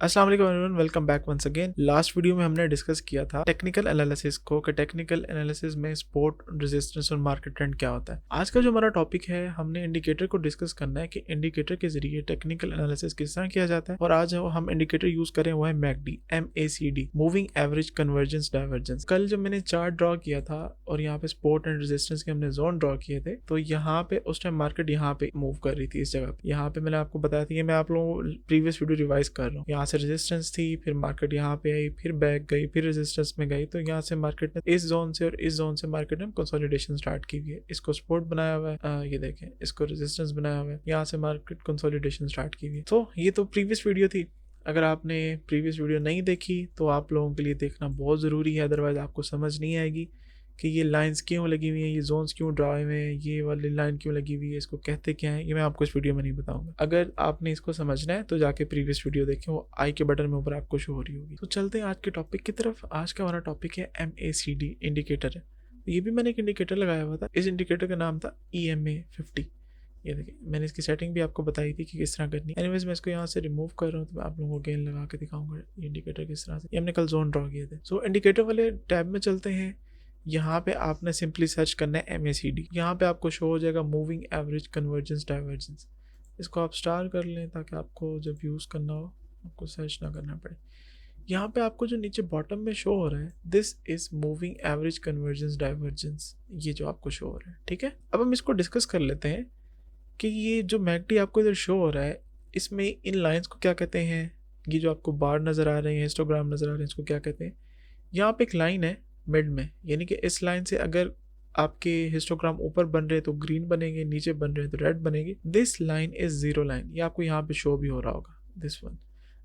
अस्सलाम वालेकुम everyone, welcome back once again. Last video में हमने डिस्कस किया था टेक्निकल एनालिसिस को कि टेक्निकल एनालिसिस में सपोर्ट, रेजिस्टेंस और मार्केट ट्रेंड क्या होता है। आज का जो हमारा टॉपिक है, हमने इंडिकेटर को डिस्कस करना है कि इंडिकेटर के जरिए टेक्निकल एनालिसिस किस तरह किया जाता है। और आज हम इंडिकेटर यूज करें वो है McD, MACD, moving average convergence divergence. कल जब मैंने चार्ट ड्रॉ किया था और यहाँ पे सपोर्ट एंड रेजिस्टेंस के हमने जोन ड्रॉ किए थे, तो यहाँ पे उस टाइम मार्केट यहाँ पे मूव कर रही थी। इस जगह पे यहाँ पे मैंने आपको बताया था, मैं आप लोगों को प्रीवियस वीडियो रिवाइज कर रहा हूँ। यहाँ से रेजिस्टेंस थी, फिर मार्केट यहाँ पे आई, फिर बैक गई, फिर रेजिस्टेंस में गई। तो यहाँ से मार्केट ने इस जोन से और इस जोन से मार्केट ने कंसोलिडेशन स्टार्ट की हुई है। इसको सपोर्ट बनाया हुआ है, ये देखें, इसको रेजिस्टेंस बनाया हुआ है। यहाँ से मार्केट कंसोलिडेशन स्टार्ट की हुई है। तो ये तो प्रीवियस वीडियो थी। अगर आपने प्रीवियस वीडियो नहीं देखी तो आप लोगों के लिए देखना बहुत ज़रूरी है, अदरवाइज आपको समझ नहीं आएगी कि ये लाइंस क्यों लगी हुई हैं, ये जोन्स क्यों ड्रा हुए हैं, ये वाली लाइन क्यों लगी हुई है, इसको कहते क्या है, ये मैं आपको इस वीडियो में नहीं बताऊंगा। अगर आपने इसको समझना है तो जाके प्रीवियस वीडियो देखें, वो आई के बटन में ऊपर आपको शो हो रही होगी। तो चलते हैं आज के टॉपिक की तरफ। आज का हमारा टॉपिक है MACD, इंडिकेटर है। ये भी मैंने एक इंडिकेटर लगाया हुआ था। इस इंडिकेटर का नाम था EMA50। ये देखिए, मैंने इसकी सेटिंग भी आपको बताई थी कि किस तरह करनी है। एनीवेज, मैं इसको यहाँ से रिमूव कर रहा हूँ, तो मैं आप लोगों को गेन लगा के दिखाऊंगा इंडिकेटर किस तरह से। ये हमने कल जोन ड्रॉ किए थे। सो इंडिकेटर वाले टैब में चलते हैं। यहाँ पे आपने सिंपली सर्च करना है MACD। यहाँ पे आपको शो हो जाएगा मूविंग एवरेज कन्वर्जेंस डाइवर्जेंस। इसको आप स्टार कर लें ताकि आपको जब यूज़ करना हो आपको सर्च ना करना पड़े। यहाँ पे आपको जो नीचे बॉटम में शो हो रहा है, this is moving average convergence divergence, ये जो आपको शो हो रहा है। ठीक है, अब हम इसको डिस्कस कर लेते हैं कि ये जो मैकडी आपको इधर शो हो रहा है, इसमें इन लाइंस को क्या कहते हैं। ये जो आपको बार नज़र आ रहे हैं, हिस्टोग्राम नज़र आ रहे हैं, इसको क्या कहते हैं। यहाँ पे एक लाइन है मिड में, यानी कि इस लाइन से अगर आपके हिस्टोग्राम ऊपर बन रहे हैं तो ग्रीन बनेंगे, नीचे बन रहे हैं तो रेड बनेंगे। This line is zero line, ये आपको यहाँ पे शो भी हो रहा होगा।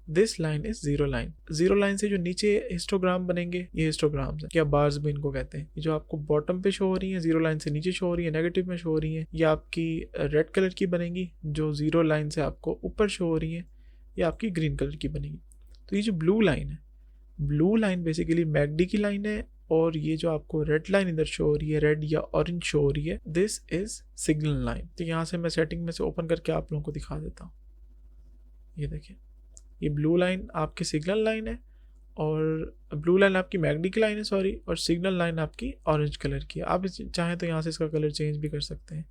This line is zero line. Zero line से जो नीचे हिस्टोग्राम बनेंगे, ये हिस्टोग्राम्स हैं, या बार्स भी इनको कहते हैं। जो आपको बॉटम पे शो हो रही है, जीरो लाइन से नीचे शो हो रही है, नेगेटिव में शो हो रही है, ये आपकी रेड कलर की बनेगी। जो जीरो लाइन से आपको ऊपर शो हो रही है, ये आपकी ग्रीन कलर की बनेगी। तो ये जो ब्लू लाइन है, ब्लू लाइन बेसिकली मैकडी की लाइन है। और ये जो आपको रेड लाइन इधर शो हो रही है, रेड या ऑरेंज शो हो रही है, दिस इज सिग्नल लाइन। तो यहाँ से मैं सेटिंग में से ओपन करके आप लोगों को दिखा देता हूँ। ये देखिए, ये ब्लू लाइन आपकी सिग्नल लाइन है, और ब्लू लाइन आपकी मैकडी की लाइन है, सॉरी, और सिग्नल लाइन आपकी ऑरेंज कलर की है। आप चाहें तो यहाँ से इसका कलर चेंज भी कर सकते हैं,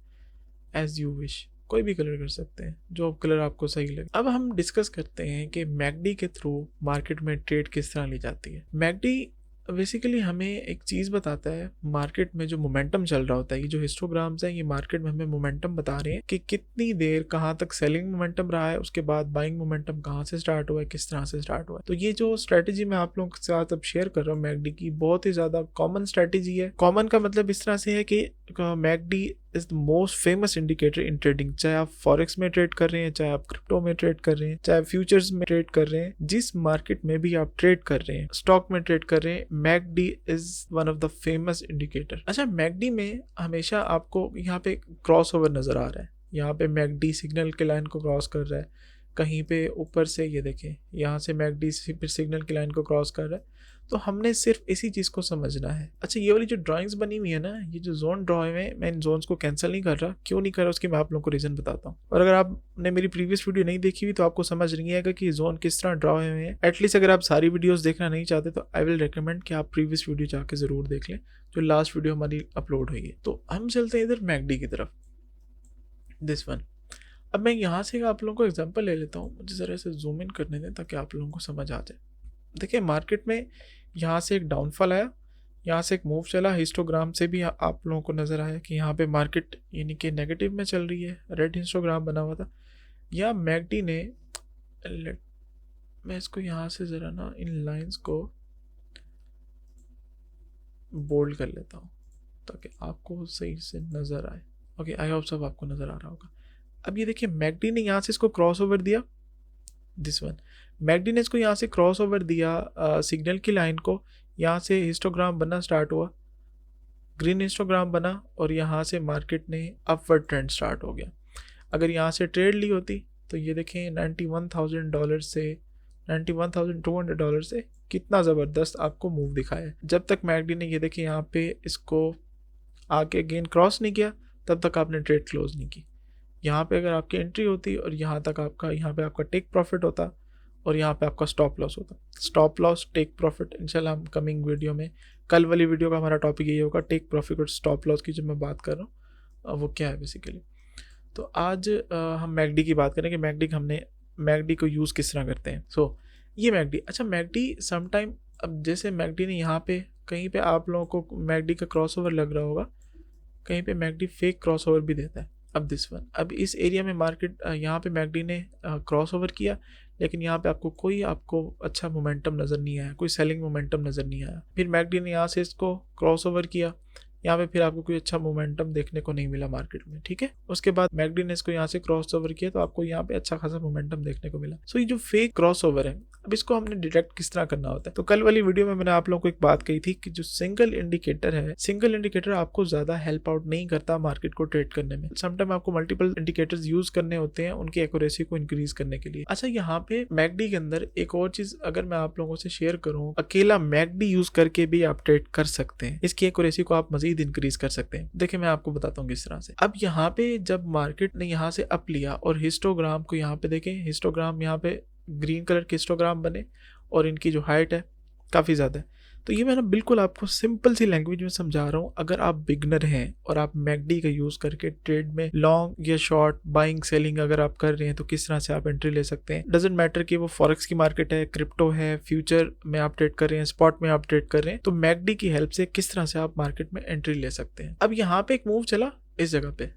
एज यू विश, कोई भी कलर कर सकते हैं, जो कलर आपको सही लगे। अब हम डिस्कस करते हैं कि मैकडी के थ्रू मार्केट में ट्रेड किस तरह ली जाती है। मैकडी बेसिकली हमें एक चीज़ बताता है, मार्केट में जो मोमेंटम चल रहा होता है। ये जो हिस्टोग्राम्स हैं, ये मार्केट में हमें मोमेंटम बता रहे हैं कि कितनी देर कहाँ तक सेलिंग मोमेंटम रहा है, उसके बाद बाइंग मोमेंटम कहाँ से स्टार्ट हुआ है, किस तरह से स्टार्ट हुआ है। तो ये जो स्ट्रैटेजी मैं आप लोगों के साथ अब शेयर कर रहा हूँ मैकडी की, बहुत ही ज़्यादा कॉमन स्ट्रैटेजी है। कॉमन का मतलब इस तरह से है कि McD is the most famous indicator in trading. चाहे आप फॉरेक्स में ट्रेड कर रहे हैं, चाहे आप क्रिप्टो में ट्रेड कर रहे हैं, चाहे फ्यूचर्स में ट्रेड कर रहे हैं, जिस मार्केट में भी आप ट्रेड कर रहे हैं, स्टॉक में ट्रेड कर रहे हैं, McD is one of the famous indicator. अच्छा, मैकडी में हमेशा आपको यहाँ पे क्रॉस ओवर नजर आ रहा है। यहाँ पे मैकडी सिग्नल के लाइन को क्रॉस कर रहा है, कहीं पे ऊपर से ये देखें, यहाँ से मैकडी सिग्नल की लाइन को क्रॉस कर रहा है। तो हमने सिर्फ इसी चीज़ को समझना है। अच्छा, ये वाली जो ड्राइंग्स बनी हुई है ना, ये जो जोन ड्रॉ हुए हैं, मैं इन जोन्स को कैंसिल नहीं कर रहा। क्यों नहीं कर रहा, उसकी मैं आप लोगों को रीज़न बताता हूँ। और अगर आपने मेरी प्रीवियस वीडियो नहीं देखी हुई तो आपको समझ नहीं आएगा कि जोन किस तरह ड्रॉ हुए हैं। एटलीस्ट अगर आप सारी वीडियोस देखना नहीं चाहते तो आई विल रिकमेंड कि आप प्रीवियस वीडियो जाके ज़रूर देख लें, जो लास्ट वीडियो हमारी अपलोड हुई है। तो हम चलते हैं इधर मैकडी की तरफ, दिस वन। अब मैं यहाँ से आप लोगों को एग्जाम्पल ले लेता हूँ, मुझे ज़रा से जूम इन करने दें ताकि आप लोगों को समझ आ जाए। देखिए, मार्केट में यहाँ से एक डाउनफॉल आया, यहाँ से एक मूव चला, हिस्टोग्राम से भी आप लोगों को नज़र आया कि यहाँ पे मार्केट यानी कि नेगेटिव में चल रही है, रेड हिस्टोग्राम बना हुआ था। या मैकडी ने, मैं इसको यहाँ से ज़रा ना इन लाइंस को बोल्ड कर लेता हूँ ताकि आपको सही से नज़र आए। ओके, आई होप सब आपको नज़र आ रहा होगा। अब ये देखिए, मैकडी ने यहाँ से इसको क्रॉस ओवर दिया, दिस वन। मैकडी ने इसको यहाँ से क्रॉस ओवर दिया सिग्नल की लाइन को, यहाँ से हिस्टोग्राम बनना स्टार्ट हुआ, ग्रीन हिस्टोग्राम बना, और यहाँ से मार्केट ने अपवर्ड ट्रेंड स्टार्ट हो गया। अगर यहाँ से ट्रेड ली होती तो ये देखें, $91,000 से $91,200 से कितना ज़बरदस्त आपको मूव दिखाया है। जब तक मैकडी ने ये देखें यहाँ पे इसको आके अगेन क्रॉस नहीं किया, तब तक आपने ट्रेड क्लोज नहीं की। यहाँ पे अगर आपकी एंट्री होती और यहाँ पे आपका टेक प्रॉफिट होता, और यहाँ पे आपका स्टॉप लॉस होता है। स्टॉप लॉस, टेक प्रॉफिट, इंशाल्लाह हम कमिंग वीडियो में, कल वाली वीडियो का हमारा टॉपिक यही होगा, टेक प्रॉफिट और स्टॉप लॉस की जो मैं बात कर रहा हूँ वो क्या है बेसिकली। तो आज हम मैकडी की बात करें कि मैकडी को यूज़ किस तरह करते हैं। ये मैकडी, अच्छा मैकडी समटाइम, अब जैसे मैकडी ने यहाँ पे कहीं पे आप लोगों को मैकडी का क्रॉसओवर लग रहा होगा, कहीं पे मैकडी फेक क्रॉसओवर भी देता है। अब दिस वन, अब इस एरिया में मार्केट यहाँ पे मैकडी ने क्रॉसओवर किया, लेकिन यहाँ पे आपको अच्छा मोमेंटम नज़र नहीं आया, कोई सेलिंग मोमेंटम नज़र नहीं आया। फिर मैकडी ने यहाँ से इसको क्रॉसओवर किया, यहाँ पे फिर आपको कोई अच्छा मोमेंटम देखने को नहीं मिला मार्केट में, ठीक है। उसके बाद मैकडी ने इसको यहाँ से क्रॉस ओवर किया, तो आपको यहाँ पे अच्छा खासा मोमेंटम देखने को मिला। ये जो फेक क्रॉस ओवर है, अब इसको हमने डिटेक्ट किस तरह करना होता है। तो कल वाली वीडियो में मैंने आप लोगों को एक बात कही थी कि जो सिंगल इंडिकेटर है, सिंगल इंडिकेटर आपको ज्यादा हेल्प आउट नहीं करता मार्केट को ट्रेड करने में। समटाइम आपको मल्टीपल इंडिकेटर्स यूज करने होते हैं उनकी एक्यूरेसी को इंक्रीज करने के लिए। अच्छा, यहाँ पे मैकडी के अंदर एक और चीज अगर मैं आप लोगों से शेयर करूँ, अकेला मैकडी यूज करके भी आप ट्रेड कर सकते हैं, इसकी एक्यूरेसी को आप मजीद इंक्रीज कर सकते हैं। देखिए मैं आपको बताता हूँ किस तरह से। अब यहाँ पे जब मार्केट ने यहाँ से अप लिया और हिस्टोग्राम को यहाँ पे देखें, हिस्टोग्राम यहाँ पे ग्रीन कलर के हिस्टोग्राम बने और इनकी जो हाइट है काफ़ी ज़्यादा है। तो ये मैं ना बिल्कुल आपको सिंपल सी लैंग्वेज में समझा रहा हूँ। अगर आप बिगनर हैं और आप मैकडी का यूज़ करके ट्रेड में लॉन्ग या शॉर्ट बाइंग सेलिंग अगर आप कर रहे हैं, तो किस तरह से आप एंट्री ले सकते हैं। डजेंट मैटर कि वो फॉरेक्स की मार्केट है, क्रिप्टो है, फ्यूचर में आप ट्रेड कर रहे हैं, स्पॉट में आप ट्रेड कर रहे हैं, तो मैकडी की हेल्प से किस तरह से आप मार्केट में एंट्री ले सकते हैं। अब यहाँ पे एक मूव चला इस जगह पे,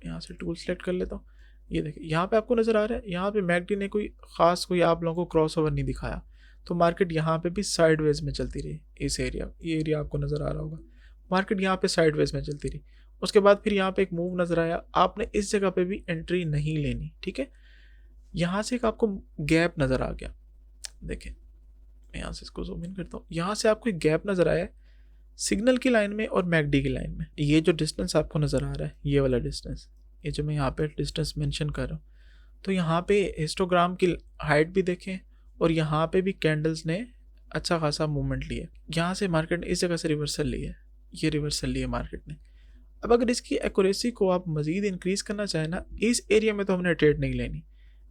यहाँ से टूल सेलेक्ट कर लेता हूँ। ये देखिए यहाँ पे आपको नजर आ रहा है, यहाँ पे मैकडी ने कोई आप लोगों को क्रॉस ओवर नहीं दिखाया, तो मार्केट यहाँ पे भी साइडवेज में चलती रही। ये एरिया आपको नजर आ रहा होगा, मार्केट यहाँ पे साइडवेज में चलती रही। उसके बाद फिर यहाँ पे एक मूव नजर आया, आपने इस जगह पे भी एंट्री नहीं लेनी, ठीक है। यहाँ से एक आपको गैप नजर आ गया, देखिए मैं यहाँ से इसको जूम इन करता हूँ, यहाँ से आपको एक गैप नजर आया सिग्नल की लाइन में और मैकडी की लाइन में। ये जो डिस्टेंस आपको नजर आ रहा है, ये वाला डिस्टेंस, ये जो मैं यहाँ पे डिस्टेंस मेंशन कर रहा हूँ, तो यहाँ पे हिस्टोग्राम की हाइट भी देखें और यहाँ पे भी कैंडल्स ने अच्छा खासा मूवमेंट लिया। यहाँ से मार्केट ने इस जगह से रिवर्सल लिया, ये रिवर्सल लिया मार्केट ने। अब अगर इसकी एक्यूरेसी को आप मज़ीद इंक्रीज़ करना चाहें ना, इस एरिया में तो हमने ट्रेड नहीं लेनी।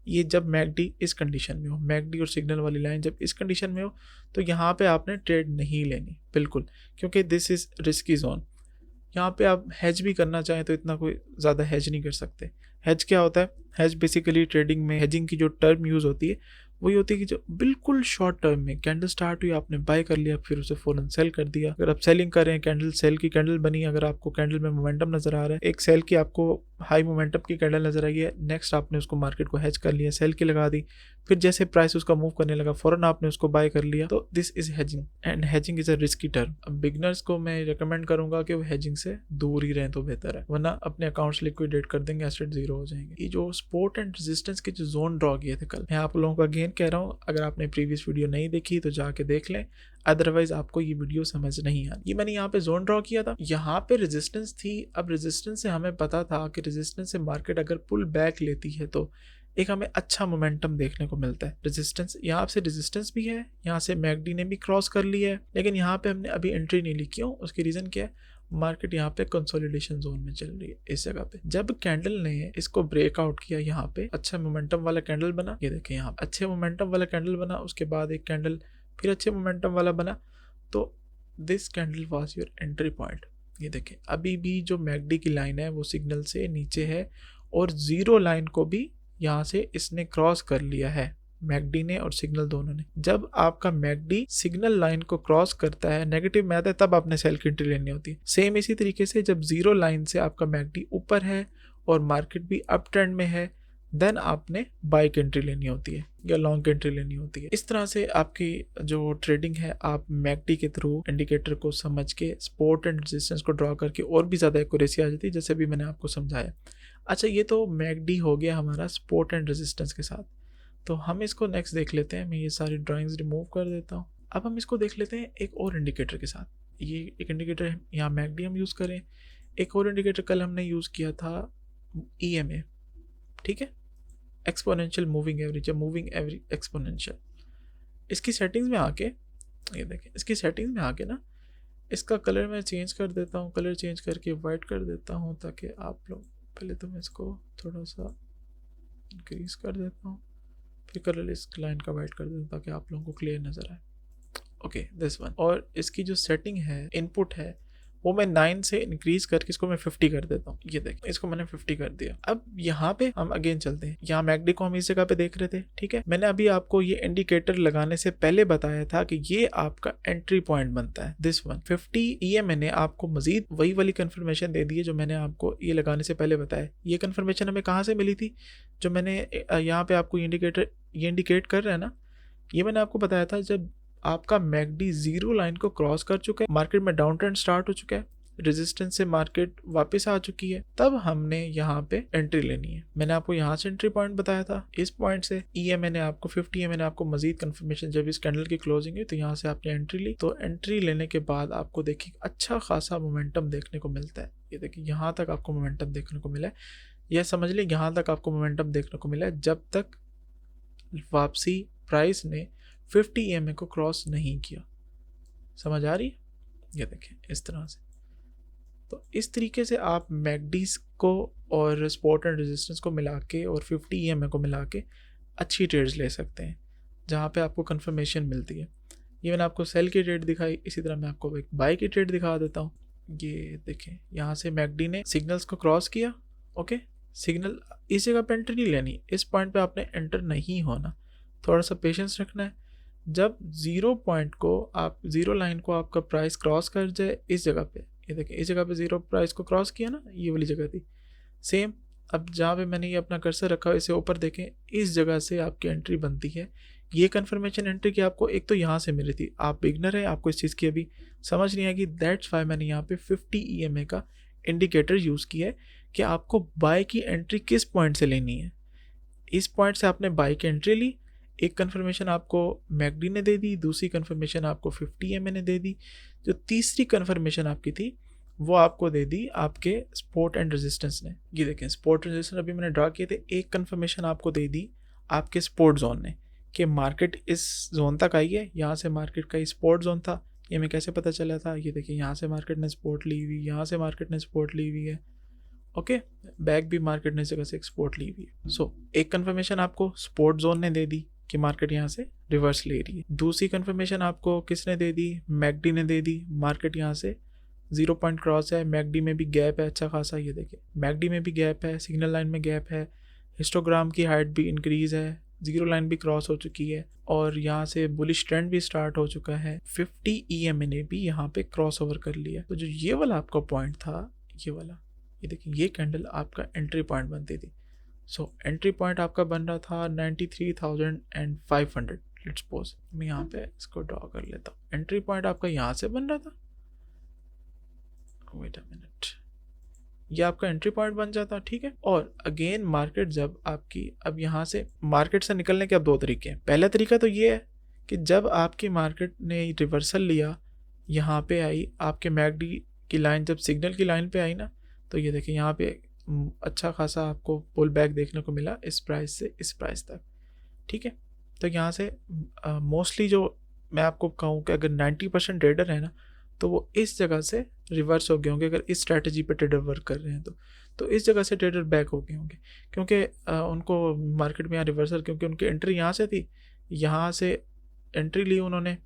ये जब मैकडी इस कंडीशन में हो, मैकडी और सिग्नल वाली लाइन जब इस कंडीशन में हो, तो यहाँ पे आपने ट्रेड नहीं लेनी बिल्कुल, क्योंकि दिस इज़ रिस्की जोन। यहाँ पे आप हैज भी करना चाहें तो इतना कोई ज़्यादा हैज नहीं कर सकते। हैज क्या होता है? हैज बेसिकली ट्रेडिंग में हैजिंग की जो टर्म यूज़ होती है वही होती है कि जो बिल्कुल शॉर्ट टर्म में कैंडल स्टार्ट हुई, आपने बाय कर लिया, फिर उसे फ़ौरन सेल कर दिया। अगर आप सेलिंग कर रहे हैं, कैंडल सेल की कैंडल बनी, अगर आपको कैंडल में मोमेंटम नज़र आ रहा है, एक सेल की आपको हाई मोमेंटम की कैंडल नज़र आई है, नेक्स्ट आपने उसको मार्केट को हैज कर लिया, सेल की लगा दी, फिर जैसे प्राइस उसका मूव करने लगा फ़ौरन आपने उसको बाय कर लिया, तो this is hedging and hedging is a risky term. अब बिगनर्स को मैं रिकमेंड करूँगा कि वो हैजिंग से दूर ही रहें तो बेहतर है, वरना अपने अकाउंट्स लिक्विडेट कर देंगे, एसेट जीरो हो जाएंगे। ये जो सपोर्ट एंड रेजिस्टेंस के जो जोन ड्रॉ किए थे कल, मैं आप लोगों को अगेन कह रहा हूँ, अगर आपने प्रीवियस वीडियो नहीं देखी तो जाके देख लें, अदरवाइज आपको ये वीडियो समझ नहीं आनी। ये मैंने यहाँ पे जोन ड्रॉ किया था, यहाँ पे रेजिस्टेंस थी। अब रेजिस्टेंस से हमें पता था कि रेजिस्टेंस से मार्केट अगर पुल बैक लेती है तो एक हमें अच्छा मोमेंटम देखने को मिलता है। रेजिस्टेंस, यहाँ से रेजिस्टेंस भी है, यहाँ से मैकडी ने भी क्रॉस कर लिया है, लेकिन यहाँ पे हमने अभी एंट्री नहीं ली। क्यों? उसकी रीज़न क्या है? मार्केट यहाँ पे कंसोलिडेशन जोन में चल रही है। इस जगह पे जब कैंडल ने इसको ब्रेकआउट किया, यहाँ पे अच्छा मोमेंटम वाला कैंडल बना, ये देखें यहाँ अच्छे मोमेंटम वाला कैंडल बना, उसके बाद एक कैंडल फिर अच्छे मोमेंटम वाला बना, तो this candle was your entry point. ये देखें अभी भी जो मैकडी की लाइन है वो सिग्नल से नीचे है और जीरो लाइन को भी यहाँ से इसने क्रॉस कर लिया है, मैकडी ने और सिग्नल दोनों ने। जब आपका मैकडी सिग्नल लाइन को क्रॉस करता है, नेगेटिव में आता है, तब आपने सेल की एंट्री लेनी होती है। सेम इसी तरीके से जब जीरो लाइन से आपका मैकडी ऊपर है और मार्केट भी अप ट्रेंड में है, देन आपने बाय की एंट्री लेनी होती है या लॉन्ग की एंट्री लेनी होती है। इस तरह से आपकी जो ट्रेडिंग है, आप मैकडी के थ्रू इंडिकेटर को समझ के सपोर्ट एंड रेजिस्टेंस को ड्रॉ करके और भी ज़्यादा एक्यूरेसी आ जाती है, जैसे भी मैंने आपको समझाया। अच्छा, ये तो मैकडी हो गया हमारा सपोर्ट एंड रेजिस्टेंस के साथ। तो हम इसको नेक्स्ट देख लेते हैं। मैं ये सारी ड्राइंग्स रिमूव कर देता हूँ। अब हम इसको देख लेते हैं एक और इंडिकेटर के साथ। ये एक इंडिकेटर है, यहाँ मैकडी हम यूज़ करें। एक और इंडिकेटर कल हमने यूज़ किया था EMA, ठीक है, एक्सपोनेंशियल मूविंग एवरेज या मूविंग एवरेज एक्सपोनेंशियल। इसकी सेटिंग्स में आके, ये देखें, इसकी सेटिंग्स में आके ना इसका कलर मैं चेंज कर देता हूँ, कलर चेंज करके वाइट कर देता हूँ, ताकि आप लोग, पहले तो मैं इसको थोड़ा सा इंक्रीज कर देता हूँ, फिर कलर इस लाइन का वाइट कर देता हूँ ताकि आप लोगों को क्लियर नजर आए। Okay this one. और इसकी जो सेटिंग है, इनपुट है, वो मैं 9 से इंक्रीज करके इसको मैं 50 कर देता हूँ। ये देख, इसको मैंने 50 कर दिया। अब यहाँ पे हम अगेन चलते हैं। यहाँ मैकडी को हम इस जगह पे देख रहे थे, ठीक है। मैंने अभी आपको ये इंडिकेटर लगाने से पहले बताया था कि ये आपका एंट्री पॉइंट बनता है, दिस वन 50 EMA ने आपको मजीद वही वाली कंफर्मेशन दे दी है जो मैंने आपको ये लगाने से पहले बताया। ये कंफर्मेशन हमें कहाँ से मिली थी? जो मैंने यहाँ पे आपको इंडिकेटर ये इंडिकेट कर रहा है ना, ये मैंने आपको बताया था जब आपका मैकडी 0 लाइन को क्रॉस कर चुका है, मार्केट में डाउन ट्रेंड स्टार्ट हो चुका है, रेजिस्टेंस से मार्केट वापस आ चुकी है, तब हमने यहाँ पे एंट्री लेनी है। मैंने आपको यहाँ से एंट्री पॉइंट बताया था, इस पॉइंट से EMA ने आपको 50 EMA ने आपको मजीद कंफर्मेशन जब इस कैंडल की क्लोजिंग है तो यहाँ से आपने एंट्री ली। तो एंट्री लेने के बाद आपको देखिए अच्छा खासा मोमेंटम देखने को मिलता है। ये देखिए यहाँ तक आपको मोमेंटम देखने को मिला है, यह समझ लें यहाँ तक आपको मोमेंटम देखने को मिला है जब तक वापसी प्राइस ने 50 EMA को क्रॉस नहीं किया। समझ आ रही है? ये देखें इस तरह से। तो इस तरीके से आप मैकडीज को और सपोर्ट एंड रेजिस्टेंस को मिला के और 50 EMA को मिला के अच्छी ट्रेड्स ले सकते हैं जहाँ पे आपको कंफर्मेशन मिलती है। ये मैंने आपको सेल की ट्रेड दिखाई, इसी तरह मैं आपको एक बाय की ट्रेड दिखा देता हूँ। ये देखें यहाँ से मैकडी ने सिग्नल्स को क्रॉस किया। ओके, सिग्नल इस जगह पे एंटर नहीं लेनी, इस पॉइंट पे आपने एंटर नहीं होना, थोड़ा सा पेशेंस रखना है। जब 0 पॉइंट को आप 0 लाइन को आपका प्राइस क्रॉस कर जाए इस जगह पे, ये देखें इस जगह पे 0 प्राइस को क्रॉस किया ना, ये वाली जगह थी सेम। अब जहाँ पे मैंने ये अपना कर्सर रखा है इसे ऊपर देखें, इस जगह से आपकी एंट्री बनती है। ये कंफर्मेशन एंट्री की आपको एक तो यहाँ से मिली थी, आप बिगनर है, आपको इस चीज़ की अभी समझ नहीं आएगी, दैट्स वाई मैंने यहाँ पे 50 EMA का इंडिकेटर यूज़ किया है कि आपको बाय की एंट्री किस पॉइंट से लेनी है। इस पॉइंट से आपने बाय की एंट्री ली, एक कंफर्मेशन आपको मैकडी ने दे दी, दूसरी कंफर्मेशन आपको 50 EMA ने दे दी, जो तीसरी कंफर्मेशन आपकी थी वो आपको दे दी आपके सपोर्ट एंड रेजिस्टेंस ने। ये देखें सपोर्ट रेजिस्टेंस अभी मैंने ड्रा किए थे, एक कंफर्मेशन आपको दे दी आपके सपोर्ट जोन ने कि मार्केट इस जोन तक आई है, यहाँ से मार्केट का सपोर्ट जोन था। ये हमें कैसे पता चला था? ये देखिए यहाँ से मार्केट ने सपोर्ट ली हुई, यहाँ से मार्केट ने सपोर्ट ली हुई है। ओके, बैक भी मार्केट ने इस जगह से एक्सपोर्ट ली हुई है। सो एक कंफर्मेशन आपको सपोर्ट जोन ने दे दी कि मार्केट यहाँ से रिवर्स ले रही है। दूसरी कंफर्मेशन आपको किसने दे दी? मैकडी ने दे दी, मार्केट यहाँ से 0 पॉइंट क्रॉस है, मैकडी में भी गैप है अच्छा खासा। ये देखिए मैकडी में भी गैप है, सिग्नल लाइन में गैप है, हिस्टोग्राम की हाइट भी इंक्रीज है, 0 लाइन भी क्रॉस हो चुकी है और यहाँ से बुलिश ट्रेंड भी स्टार्ट हो चुका है। 50 EMA ने भी यहाँ पे क्रॉस ओवर कर लिया। तो जो ये वाला आपका पॉइंट था, ये वाला, ये देखिए ये कैंडल आपका एंट्री पॉइंट बनती थी। सो एंट्री पॉइंट आपका बन रहा था 93,500। लेट्स सपोज मैं यहाँ पे इसको ड्रॉ कर लेता हूँ। एंट्री पॉइंट आपका यहाँ से बन रहा था, वेट अ मिनट, ये आपका एंट्री पॉइंट बन जाता, ठीक है। और अगेन मार्केट जब आपकी, अब यहाँ से मार्केट से निकलने के अब 2 तरीके हैं। पहला तरीका तो ये है कि जब आपकी मार्केट ने रिवर्सल लिया, यहाँ पे आई आपके मैकडी की लाइन, जब सिग्नल की लाइन पे आई ना, तो ये देखिए यहाँ पे अच्छा खासा आपको पुल बैक देखने को मिला इस प्राइस से इस प्राइस तक, ठीक है। तो यहाँ से मोस्टली जो मैं आपको कहूँ कि अगर 90% ट्रेडर है ना, तो वो इस जगह से रिवर्स हो गए होंगे। अगर इस स्ट्रैटेजी पे ट्रेडर वर्क कर रहे हैं तो इस जगह से ट्रेडर बैक हो गए होंगे, क्योंकि उनको मार्केट में यहाँ रिवर्सल, क्योंकि उनकी एंट्री यहाँ से थी, यहाँ से एंट्री ली उन्होंने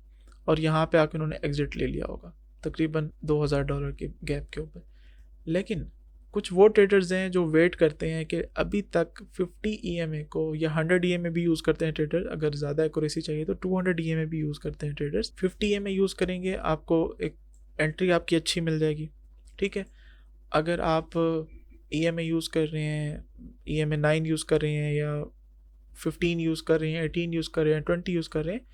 और यहाँ पे आके उन्होंने एग्जिट ले लिया होगा तकरीबन $2,000 के गैप के ऊपर। लेकिन कुछ वो ट्रेडर्स हैं जो वेट करते हैं कि अभी तक 50 EMA को या 100 EMA भी यूज़ करते हैं ट्रेडर, अगर ज़्यादा एक्यूरेसी चाहिए तो 200 EMA भी यूज़ करते हैं ट्रेडर्स। 50 EMA यूज़ करेंगे, आपको एक एंट्री आपकी अच्छी मिल जाएगी, ठीक है। अगर आप EMA यूज़ कर रहे हैं, EMA 9 यूज़ कर रहे हैं या 15 यूज़ कर रहे हैं, 18 यूज़ कर रहे हैं, 20 यूज़ कर रहे हैं,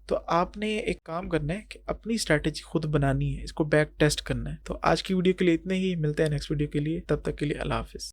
तो आपने एक काम करना है कि अपनी स्ट्रैटेजी खुद बनानी है, इसको बैक टेस्ट करना है। तो आज की वीडियो के लिए इतने ही, मिलते हैं नेक्स्ट वीडियो के लिए, तब तक के लिए अल्लाह हाफिज़।